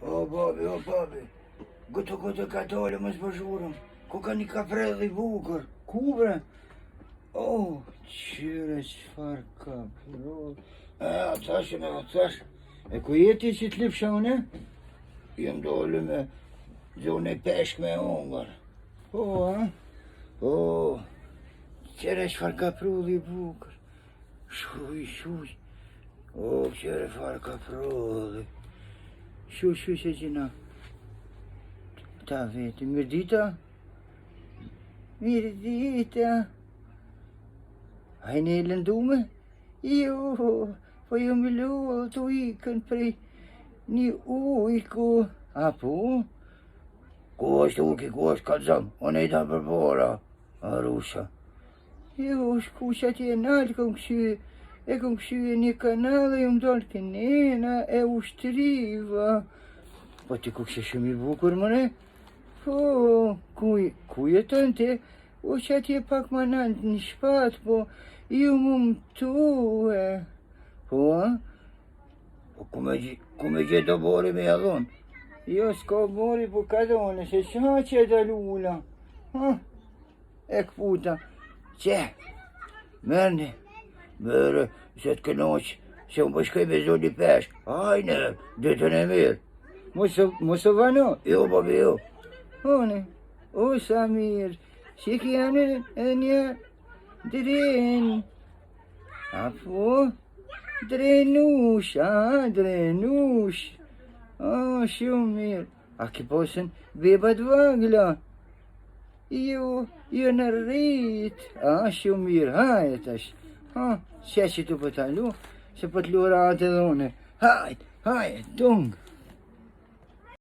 O, babi, gutu katolimas bažūram, kokia nikaprelai būkar, kubra. O, čeres farka, piro. Ataş. Kuyeti sitlip şavne? Yem dolime, zone peşme onlar. O, ha? O, çeres farka proli būkar. Šuj. O, čeres farka proli. Šuj seđina. Ta vete, mirdita? Hij nelen dume? Jo, voor je milo, to ikan pre. Ni uiko. Apo? Koos kalzam, on ei taha barbora. Arusa. Jo, skuša ti je nadkong syö. Ekong syö ni kanale dolke nena eustriva. Poti kukse šumi bukurmane? O, kujetante. Oša ti je pak manantni špat po iumum tue. Po? Kumeđe do bori me alon. Jos ko bori po kadone se šače da lula. Ek puta. Če, merne. Mere, setke noć, se on baš kaj bezodi peš. Ajne, dete ne mir. Musovano? Jo, babi, jo. One, o Samir, Sikijane, enja, dren. Apo? Drenuš. O, Šumir. Aki posen beba dvagla. Jo narit. A, Šumir, hajetaš. Sjeći tu potalju, se potlju rate done. Hajt, dung.